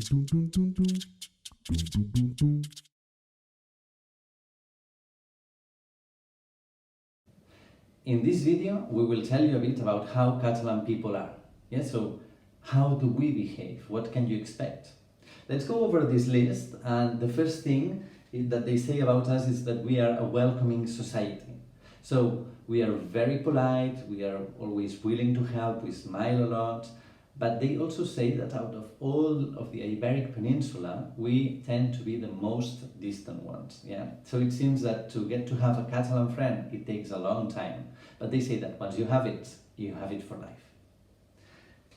In this video, we will tell you a bit about how Catalan people are. Yeah, so how do we behave? What can you expect? Let's go over this list, and the first thing that they say about us is that we are a welcoming society. So we are very polite, we are always willing to help, we smile a lot, but they also say that out of all of the Iberic Peninsula, we tend to be the most distant ones. Yeah, so it seems that to get to have a Catalan friend, it takes a long time, but they say that once you have it for life.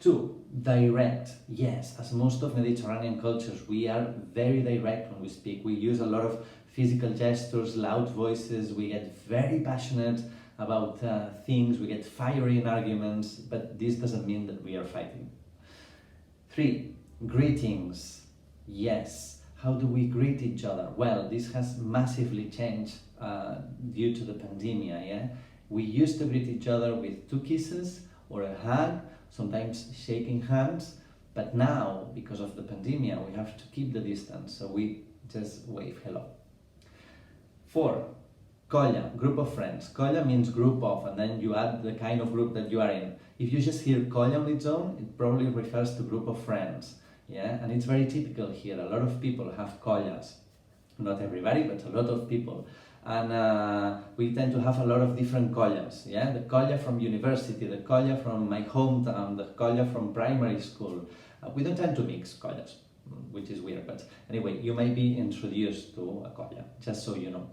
2. Direct. Yes, as most of Mediterranean cultures, we are very direct when we speak. We use a lot of physical gestures, loud voices, we get very passionate about things, we get fiery in arguments, but this doesn't mean that we are fighting. 3. Greetings. Yes. How do we greet each other? Well, this has massively changed due to the pandemic, yeah? We used to greet each other with 2 kisses or a hug, sometimes shaking hands, but now, because of the pandemic, we have to keep the distance, so we just wave hello. 4. Colla, group of friends. Colla means group of, and then you add the kind of group that you are in. If you just hear colla on its own, it probably refers to group of friends, yeah? And it's very typical here. A lot of people have collas. Not everybody, but a lot of people. And we tend to have a lot of different collas, yeah? The colla from university, the colla from my hometown, the colla from primary school. We don't tend to mix collas, which is weird, but anyway, you may be introduced to a colla, just so you know.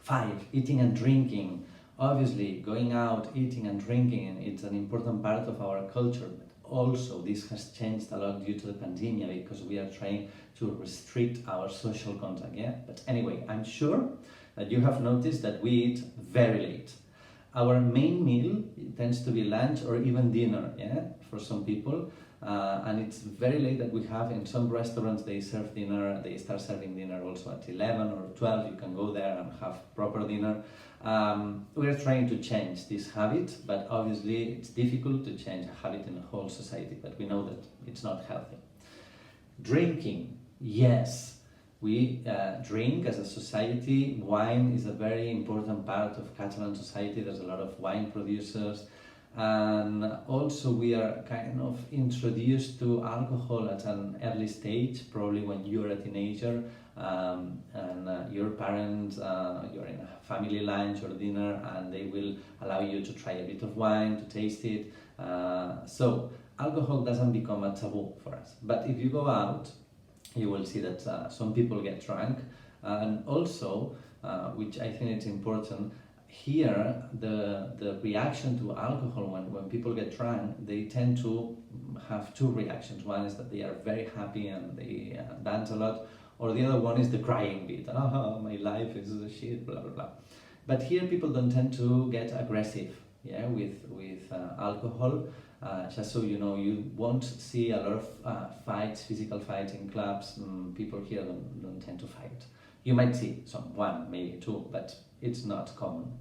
5. Eating and drinking. Obviously, going out, eating and drinking, it's an important part of our culture, but also this has changed a lot due to the pandemic because we are trying to restrict our social contact, yeah? But anyway, I'm sure that you have noticed that we eat very late. Our main meal tends to be lunch or even dinner, yeah, for some people. And it's very late that we have. In some restaurants they serve dinner, they start serving dinner also at 11 or 12. You can go there and have proper dinner. We are trying to change this habit, but obviously it's difficult to change a habit in the whole society, but we know that it's not healthy. Drinking, yes. We drink as a society. Wine is a very important part of Catalan society. There's a lot of wine producers. And also we are kind of introduced to alcohol at an early stage, probably when you're a teenager, and your parents, you're in a family lunch or dinner, and they will allow you to try a bit of wine, to taste it. So alcohol doesn't become a taboo for us. But if you go out, you will see that some people get drunk, and also, which I think is important, here the reaction to alcohol when people get drunk, they tend to have 2 reactions. One is that they are very happy and they dance a lot, or the other one is the crying bit. Oh, my life is shit, blah blah blah. But here people don't tend to get aggressive, yeah, with alcohol. Just so you know, you won't see a lot of fights, physical fights in clubs. People here don't tend to fight. You might see one, maybe 2, but it's not common.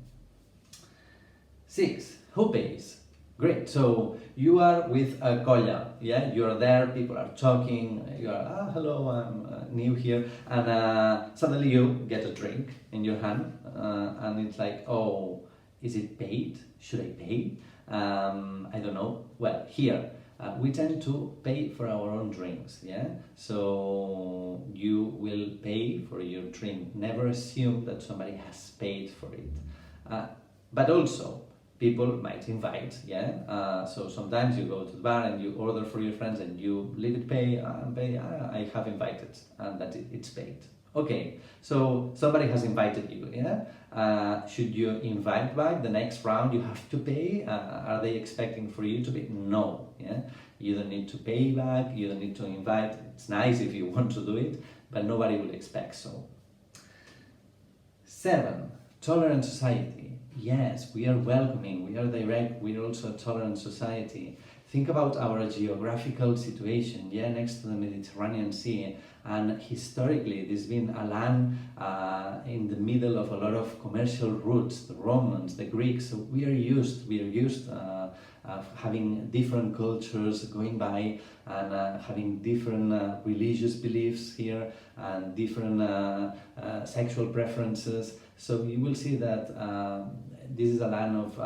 6. Who pays? Great. So you are with a colla, yeah? You are there, people are talking, you are, hello, I'm new here, and suddenly you get a drink in your hand, and it's like, oh, is it paid? Should I pay? I don't know. Well, here, we tend to pay for our own drinks, yeah? So you will pay for your drink. Never assume that somebody has paid for it. But also, people might invite, yeah? So sometimes you go to the bar and you order for your friends and you leave it pay, I have invited, and that it's paid. Okay, so somebody has invited you, yeah? Should you invite back the next round? You have to pay? Are they expecting for you to pay? No, yeah? You don't need to pay back, you don't need to invite. It's nice if you want to do it, but nobody will expect so. 7. Tolerant society. Yes, we are welcoming, we are direct, we are also a tolerant society. Think about our geographical situation, yeah, next to the Mediterranean Sea, and historically there's been a land in the middle of a lot of commercial routes, the Romans, the Greeks, so we are used having different cultures going by and having different religious beliefs here and different sexual preferences. So you will see that this is a land of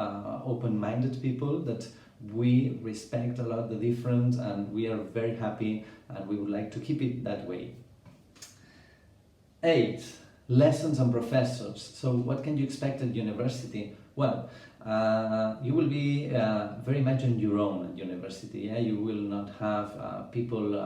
open-minded people, that we respect a lot the difference, and we are very happy, and we would like to keep it that way. 8. Lessons and professors. So what can you expect at university? Well, you will be very much on your own at university. Yeah? You will not have people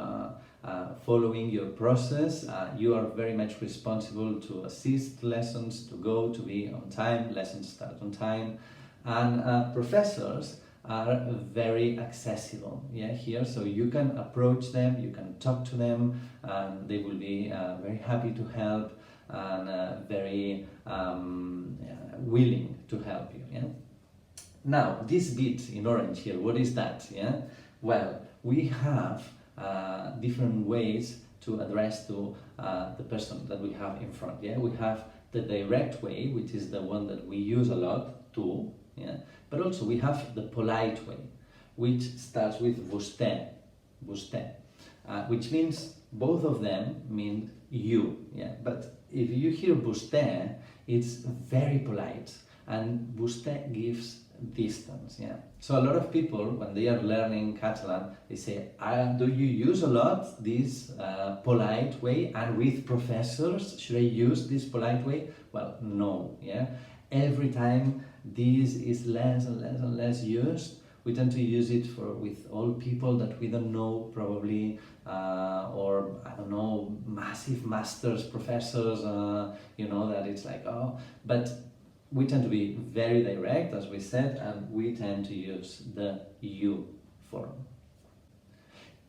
following your process. You are very much responsible to assist lessons, to go, to be on time, lessons start on time, and professors are very accessible, yeah, here, so you can approach them, you can talk to them, and they will be very happy to help and very willing to help you, yeah. Now, this bit in orange here, what is that, yeah? Well, we have different ways to address to the person that we have in front, yeah? We have the direct way, which is the one that we use a lot, tu, yeah? But also we have the polite way, which starts with vostè, which means both of them mean you, yeah? But if you hear vostè, it's very polite, and vostè gives distance, yeah? So a lot of people, when they are learning Catalan, they say, do you use a lot this polite way, and with professors, should I use this polite way? Well, no, yeah? Every time this is less and less and less used. We tend to use it with all people that we don't know, probably, or I don't know, massive masters, professors, you know, that it's like, oh, but we tend to be very direct, as we said, and we tend to use the you form.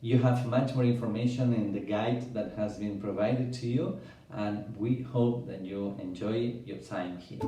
You have much more information in the guide that has been provided to you, and we hope that you enjoy your time here.